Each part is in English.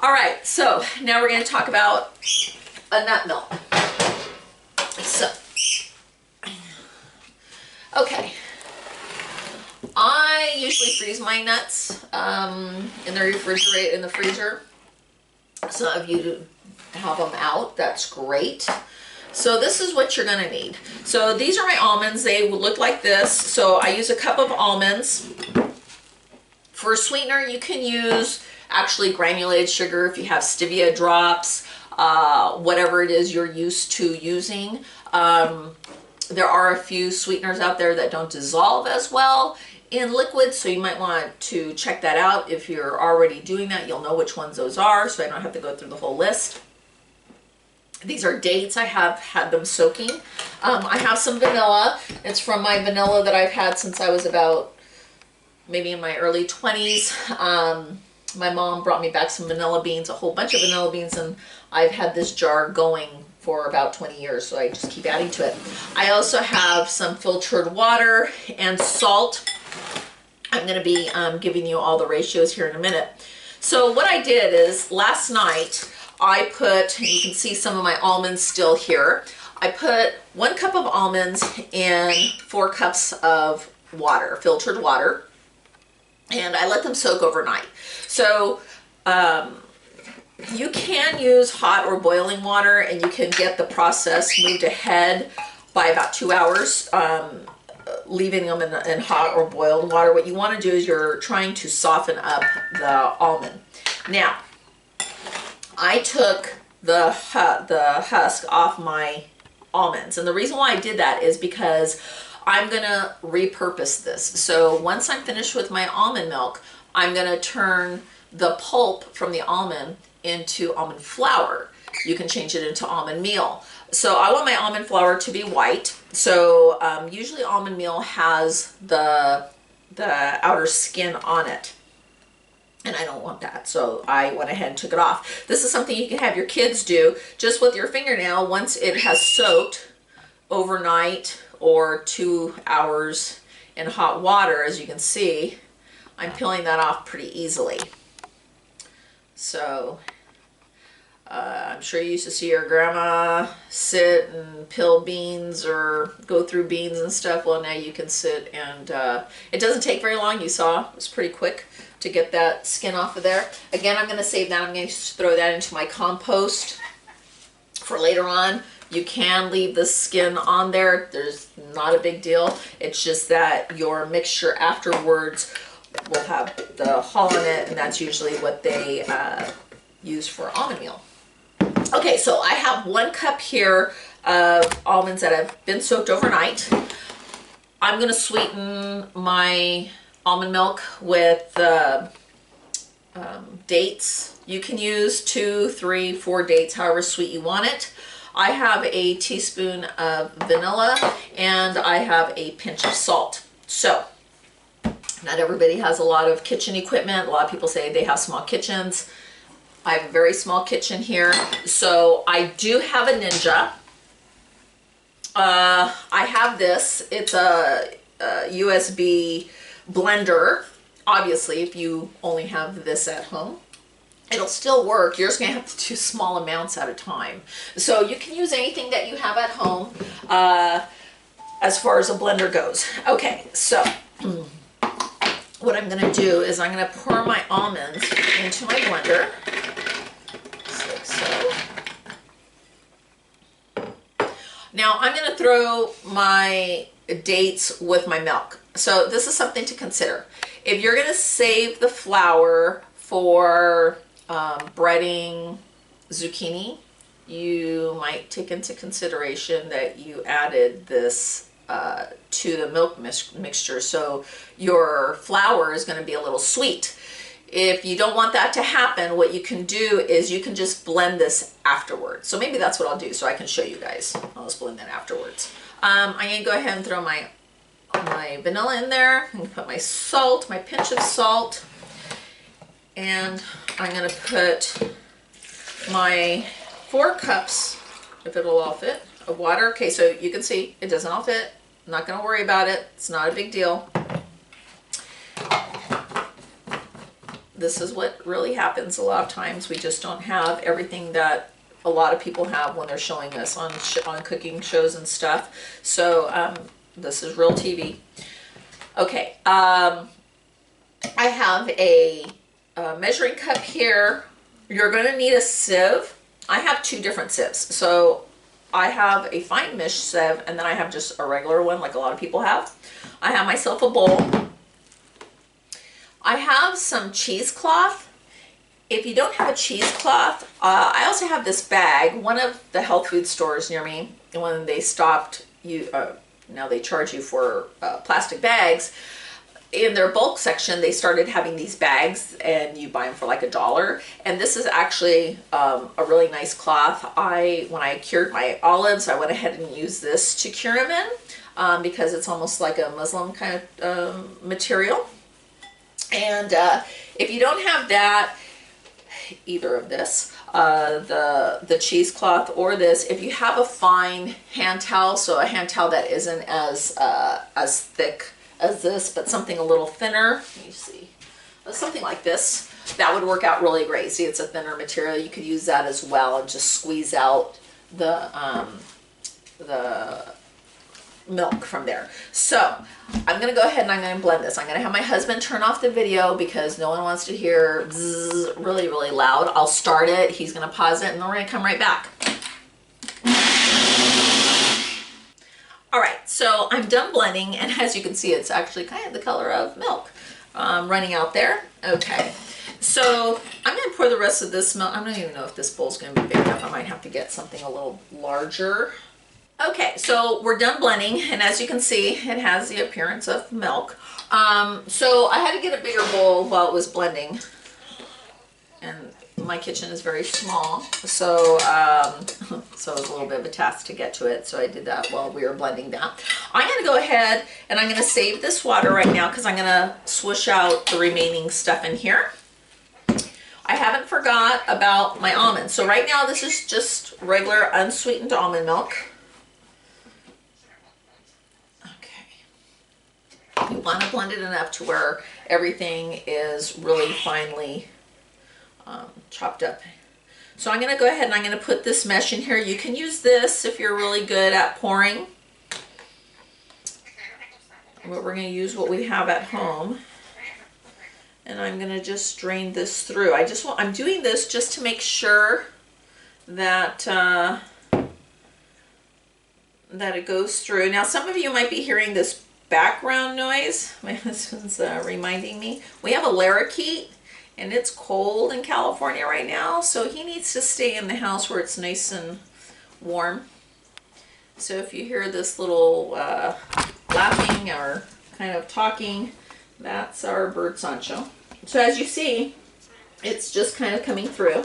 All right, so now we're going to talk about a nut milk. So, okay, I usually freeze my nuts in the refrigerator, in the freezer. So if you have them out, that's great. So this is what you're going to need. So these are my almonds. They would look like this. So I use a cup of almonds. For a sweetener, you can use actually granulated sugar if you have stevia drops, whatever it is you're used to using. There are a few sweeteners out there that don't dissolve as well in liquid, so you might want to check that out. If you're already doing that, you'll know which ones those are, so I don't have to go through the whole list. These are dates. I have had them soaking. I have some vanilla. It's from my vanilla that I've had since I was about maybe in my early 20s. My mom brought me back some vanilla beans, a whole bunch of vanilla beans, and I've had this jar going for about 20 years, so I just keep adding to it. I also have some filtered water and salt. I'm going to be giving you all the ratios here in a minute. So what I did is last night I put, you can see some of my almonds still here. I put 1 cup of almonds in 4 cups of water, filtered water, and I let them soak overnight. So you can use hot or boiling water, and you can get the process moved ahead by about 2 hours, leaving them in hot or boiled water. What you want to do is you're trying to soften up the almond. Now, I took the husk off my almonds, and the reason why I did that is because I'm gonna repurpose this. So once I'm finished with my almond milk, I'm gonna turn the pulp from the almond into almond flour. You can change it into almond meal. So I want my almond flour to be white. So usually almond meal has the outer skin on it, and I don't want that, so I went ahead and took it off. This is something you can have your kids do just with your fingernail once it has soaked overnight or 2 hours in hot water. As you can see, I'm peeling that off pretty easily. So I'm sure you used to see your grandma sit and peel beans or go through beans and stuff. Well, now you can sit, and it doesn't take very long. You saw it was pretty quick to get that skin off of there. Again, I'm going to save that. I'm going to throw that into my compost for later on. You can leave the skin on there. There's not a big deal. It's just that your mixture afterwards will have the hull in it, and that's usually what they use for almond meal. Okay, so I have 1 cup here of almonds that have been soaked overnight. I'm going to sweeten my almond milk with dates. You can use 2, 3, 4 dates, however sweet you want it. I have a teaspoon of vanilla, and I have a pinch of salt. So not everybody has a lot of kitchen equipment. A lot of people say they have small kitchens. I have a very small kitchen here. So I do have a Ninja. I have this. It's a USB blender. Obviously, if you only have this at home, it'll still work. You're just going to have to do small amounts at a time. So you can use anything that you have at home as far as a blender goes. Okay, so what I'm going to do is I'm going to pour my almonds into my blender. Like so. Now I'm going to throw my dates with my milk. So this is something to consider. If you're going to save the flour for breading zucchini, you might take into consideration that you added this to the milk mixture, so your flour is going to be a little sweet. If you don't want that to happen, what you can do is you can just blend this afterwards. So maybe that's what I'll do, so I can show you guys. I'll just blend that afterwards. I'm going to go ahead and throw my vanilla in there. I'm going to put my salt, my pinch of salt, and I'm going to put my 4 cups, if it'll all fit, of water. Okay, so you can see it doesn't all fit. I'm not going to worry about it. It's not a big deal. this is what really happens a lot of times. We just don't have everything that a lot of people have when they're showing us on cooking shows and stuff. So this is real TV. Okay, I have a measuring cup here. You're going to need a sieve. I have two different sieves. So I have a fine mesh sieve, and then I have just a regular one like a lot of people have. I have myself a bowl. I have some cheesecloth. If you don't have a cheesecloth, I also have this bag. One of the health food stores near me, when they stopped, now they charge you for plastic bags. In their bulk section, they started having these bags, and you buy them for like $1. And this is actually a really nice cloth. When I cured my olives, I went ahead and used this to cure them in because it's almost like a Muslim kind of material. And if you don't have that, either of this, the cheesecloth or this, if you have a fine hand towel, so a hand towel that isn't as thick as this, but something a little thinner, you see, something like this, that would work out really great. See, it's a thinner material. You could use that as well and just squeeze out the milk from there. So I'm going to go ahead and I'm going to blend this. I'm going to have my husband turn off the video because no one wants to hear bzzz really, really loud. I'll start it. He's going to pause it, and then we're going to come right back. All right, so I'm done blending, and as you can see, it's actually kind of the color of milk running out there. Okay, so I'm going to pour the rest of this milk. I don't even know if this bowl's going to be big enough. I might have to get something a little larger. Okay, so we're done blending, and as you can see, it has the appearance of milk. So I had to get a bigger bowl while it was blending, and my kitchen is very small, so so it was a little bit of a task to get to it, so I did that while we were blending that. I'm going to go ahead and I'm going to save this water right now because I'm going to swish out the remaining stuff in here. I haven't forgot about my almonds. So right now this is just regular unsweetened almond milk. Okay. You want to blend it enough to where everything is really finely chopped up. So I'm going to go ahead and I'm going to put this mesh in here. You can use this if you're really good at pouring. But we're going to use what we have at home. And I'm going to just drain this through. I'm doing this just to make sure that that it goes through. Now some of you might be hearing this background noise. My husband's reminding me. We have a larakeet. And it's cold in California right now, so he needs to stay in the house where it's nice and warm. So if you hear this little laughing or kind of talking, that's our bird Sancho. So as you see, it's just kind of coming through.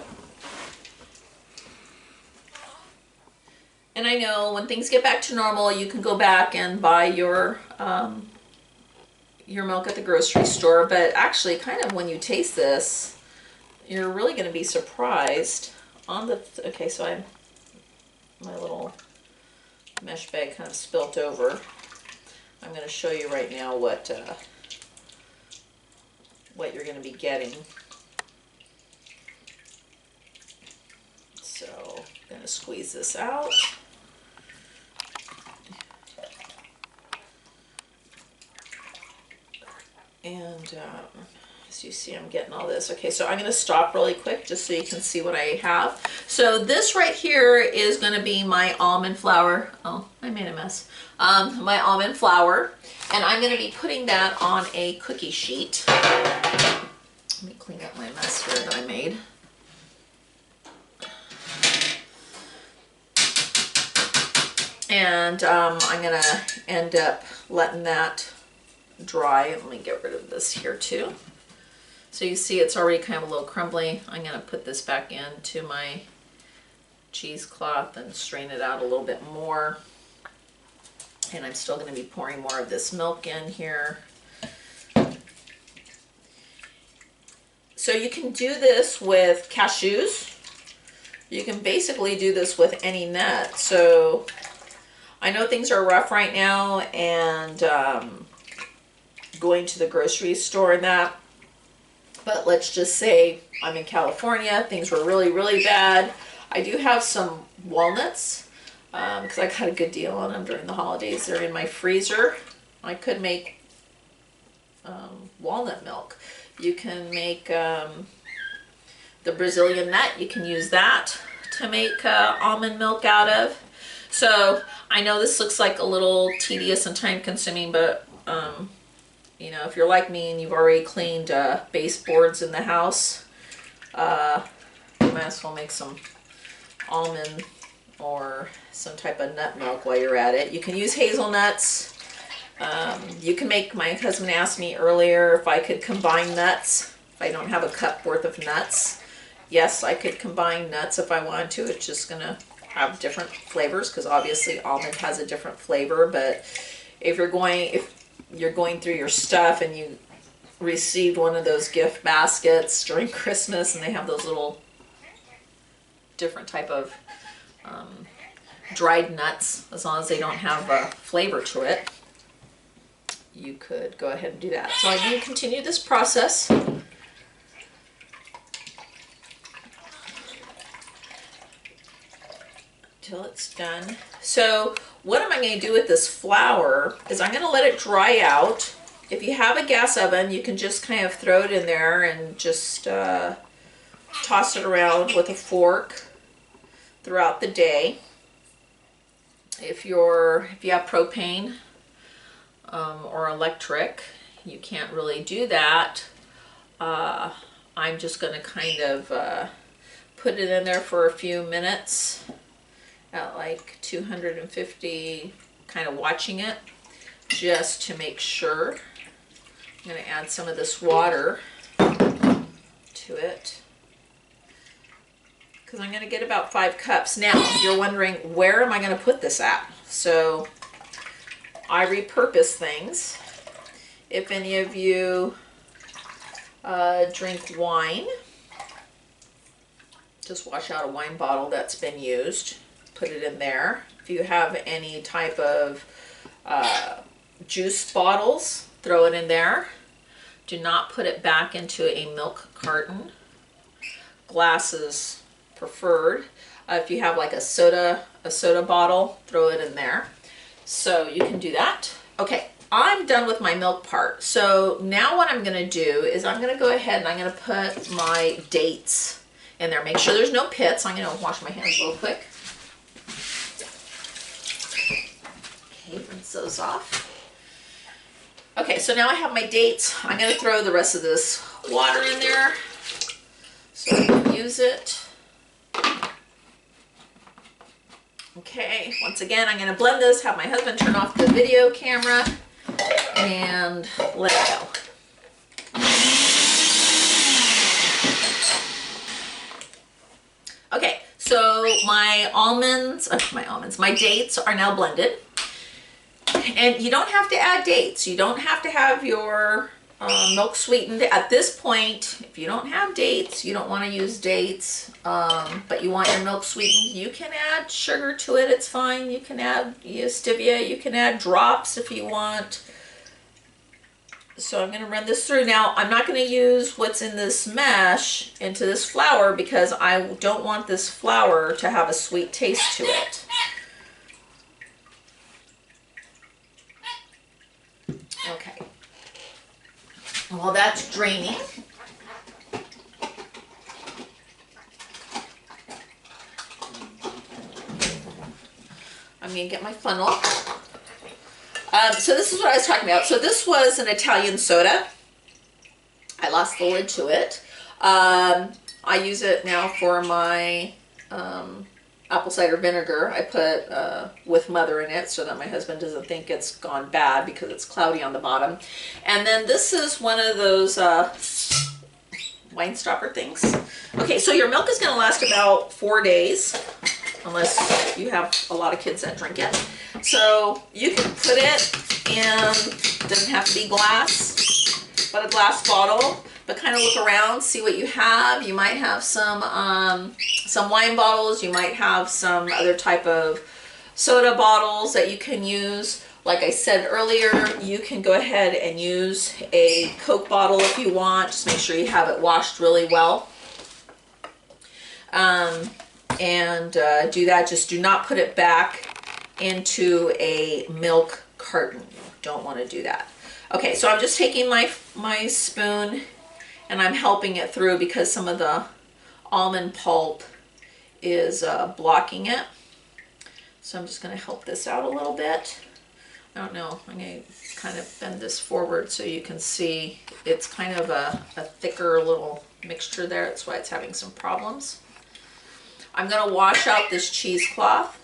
And I know when things get back to normal, you can go back and buy your milk at the grocery store, but actually kind of when you taste this, you're really going to be surprised on the, okay, so my little mesh bag kind of spilt over. I'm going to show you right now what you're going to be getting. So I'm going to squeeze this out. And as you see, I'm getting all this. Okay, so I'm going to stop really quick just so you can see what I have. So this right here is going to be my almond flour. Oh, I made a mess. My almond flour. And I'm going to be putting that on a cookie sheet. Let me clean up my mess here that I made. And I'm going to end up letting that dry. Let me get rid of this here too. So you see it's already kind of a little crumbly. I'm going to put this back into my cheesecloth and strain it out a little bit more. And I'm still going to be pouring more of this milk in here. So you can do this with cashews. You can basically do this with any nut. So I know things are rough right now, and going to the grocery store and that, But let's just say I'm in California, things were really, really bad. I do have some walnuts because I got a good deal on them during the holidays. They're in my freezer. I could make walnut milk. You can make the Brazilian nut. You can use that to make almond milk out of. So I know this looks like a little tedious and time consuming, but you know, if you're like me and you've already cleaned baseboards in the house, you might as well make some almond or some type of nut milk while you're at it. You can use hazelnuts. You can make, my husband asked me earlier if I could combine nuts, if I don't have a cup worth of nuts. Yes, I could combine nuts if I wanted to. It's just gonna have different flavors because obviously almond has a different flavor. But if you're going through your stuff and you received one of those gift baskets during Christmas and they have those little different type of dried nuts, as long as they don't have a flavor to it, you could go ahead and do that. So I'm going to continue this process. Until it's done. So what am I going to do with this flour is I'm going to let it dry out. If you have a gas oven, you can just kind of throw it in there and just toss it around with a fork throughout the day. If you have propane or electric, you can't really do that. I'm just going to kind of put it in there for a few minutes at like 250, kind of watching it just to make sure. I'm going to add some of this water to it because I'm going to get about 5 cups. Now, you're wondering, where am I going to put this at? So I repurpose things. If any of you drink wine, just wash out a wine bottle that's been used. Put it in there. If you have any type of juice bottles, throw it in there. Do not put it back into a milk carton. Glass is preferred. If you have like a soda bottle, throw it in there. So you can do that. Okay, I'm done with my milk part. So now what I'm going to do is I'm going to go ahead and I'm going to put my dates in there. Make sure there's no pits. I'm going to wash my hands real quick. Okay, rinse those off. Okay, so now I have my dates. I'm going to throw the rest of this water in there so I can use it. Okay, once again, I'm going to blend this, have my husband turn off the video camera, and let it go. Okay, so my dates are now blended. And you don't have to add dates. You don't have to have your milk sweetened. At this point, if you don't have dates, you don't want to use dates, but you want your milk sweetened, you can add sugar to it. It's fine. You can add stevia. You can add drops if you want. So I'm going to run this through. Now, I'm not going to use what's in this mesh into this flour because I don't want this flour to have a sweet taste to it. Okay. While that's draining, I'm going to get my funnel. So this is what I was talking about. So this was an Italian soda. I lost the lid to it. I use it now for my apple cider vinegar. I put with mother in it so that my husband doesn't think it's gone bad because it's cloudy on the bottom. And then this is one of those wine stopper things. Okay, so your milk is going to last about 4 days unless you have a lot of kids that drink it. So you can put it in, doesn't have to be glass, but a glass bottle. But kind of look around, see what you have. You might have some wine bottles. You might have some other type of soda bottles that you can use. Like I said earlier, you can go ahead and use a Coke bottle if you want. Just make sure you have it washed really well. Do that. Just do not put it back into a milk carton. You don't want to do that. Okay, so I'm just taking my spoon and I'm helping it through because some of the almond pulp is blocking it. So I'm just going to help this out a little bit. I don't know, I'm going to kind of bend this forward so you can see it's kind of a thicker little mixture there. That's why it's having some problems. I'm going to wash out this cheesecloth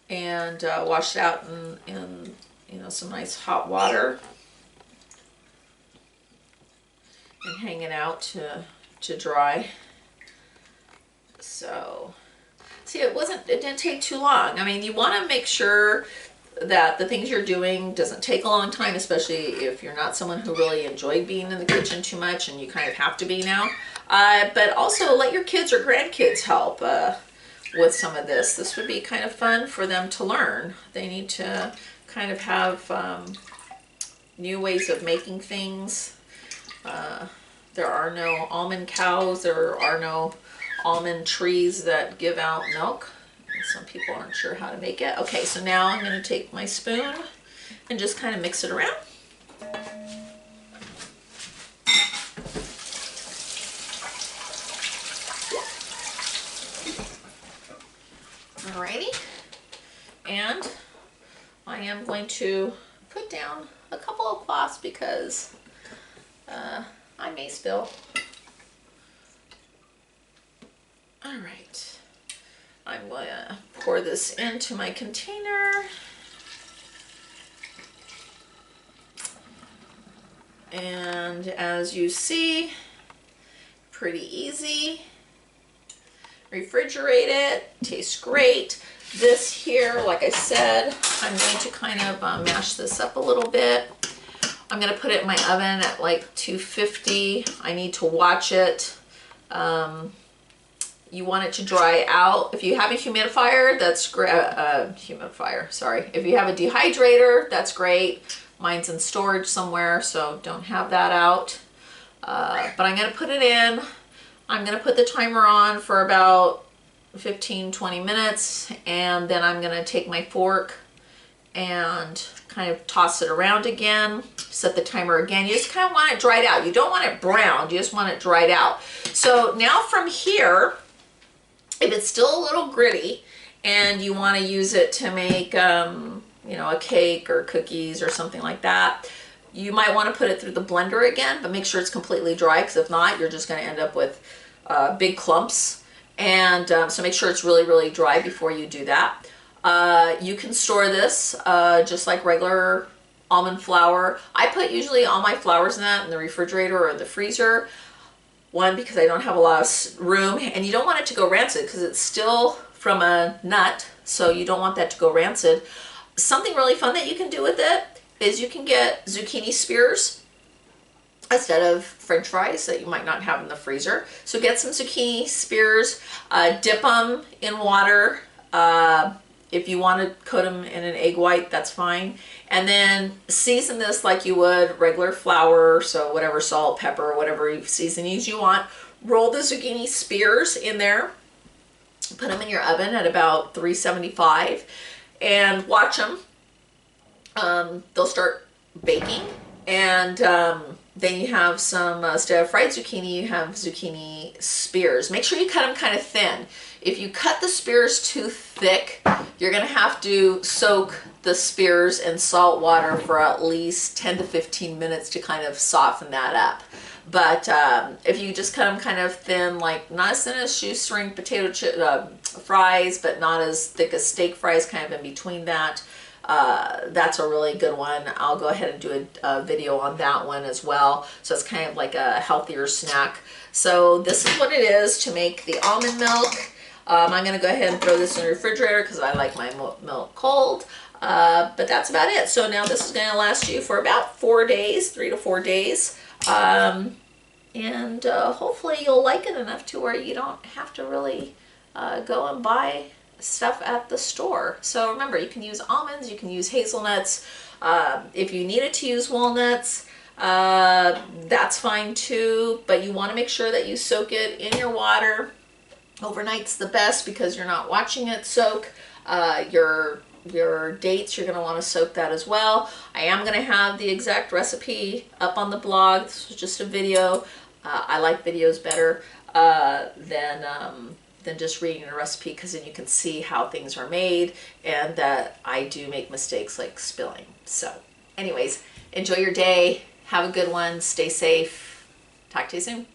and wash it out in you know, some nice hot water and hang it out to dry. So see, it didn't take too long. I mean, you want to make sure that the things you're doing doesn't take a long time, especially if you're not someone who really enjoyed being in the kitchen too much, and you kind of have to be now. But also let your kids or grandkids help with some of this. This would be kind of fun for them to learn. They need to kind of have new ways of making things. There are no almond cows. There are no almond trees that give out milk. Some people aren't sure how to make it. Okay, so now I'm going to take my spoon and just kind of mix it around. Alrighty, and I am going to put down a couple of cloths because I may spill. All right, I'm going to pour this into my container. And as you see, pretty easy. Refrigerate it, tastes great. This here, like I said, I'm going to kind of mash this up a little bit. I'm going to put it in my oven at like 250. I need to watch it. You want it to dry out. If you have a humidifier, that's great. Sorry. If you have a dehydrator, that's great. Mine's in storage somewhere, so don't have that out. But I'm going to put it in. I'm going to put the timer on for about 15-20 minutes, and then I'm going to take my fork and kind of toss it around again, set the timer again. You just kind of want it dried out. You don't want it browned, you just want it dried out. So now from here, if it's still a little gritty and you want to use it to make you know, a cake or cookies or something like that, you might want to put it through the blender again, but make sure it's completely dry, because if not, you're just going to end up with big clumps. And so make sure it's really, really dry before you do that. You can store this just like regular almond flour. I put usually all my flours in that in the refrigerator or the freezer. One, because I don't have a lot of room, and you don't want it to go rancid because it's still from a nut, so you don't want that to go rancid. Something really fun that you can do with it is you can get zucchini spears instead of French fries that you might not have in the freezer. So get some zucchini spears, dip them in water. If you want to coat them in an egg white, that's fine. And then season this like you would regular flour, so whatever salt, pepper, whatever seasonings you want. Roll the zucchini spears in there, put them in your oven at about 375, and watch them. They'll start baking, and then you have some, instead of fried zucchini, you have zucchini spears. Make sure you cut them kind of thin. If you cut the spears too thick, you're going to have to soak the spears in salt water for at least 10 to 15 minutes to kind of soften that up. But if you just cut them kind of thin, like not as thin as shoestring potato fries, but not as thick as steak fries, kind of in between that, that's a really good one. I'll go ahead and do a video on that one as well. So it's kind of like a healthier snack. So this is what it is to make the almond milk. I'm going to go ahead and throw this in the refrigerator because I like my milk cold. But that's about it. So now this is going to last you for about 4 days, 3 to 4 days. And hopefully you'll like it enough to where you don't have to really go and buy stuff at the store. So remember, you can use almonds, you can use hazelnuts. If you needed to use walnuts, that's fine too, but you want to make sure that you soak it in your water. Overnight's the best because you're not watching it soak. Your dates, you're going to want to soak that as well. I am going to have the exact recipe up on the blog. This was just a video. I like videos better than just reading a recipe, because then you can see how things are made and that I do make mistakes like spilling. So anyways, enjoy your day. Have a good one. Stay safe. Talk to you soon.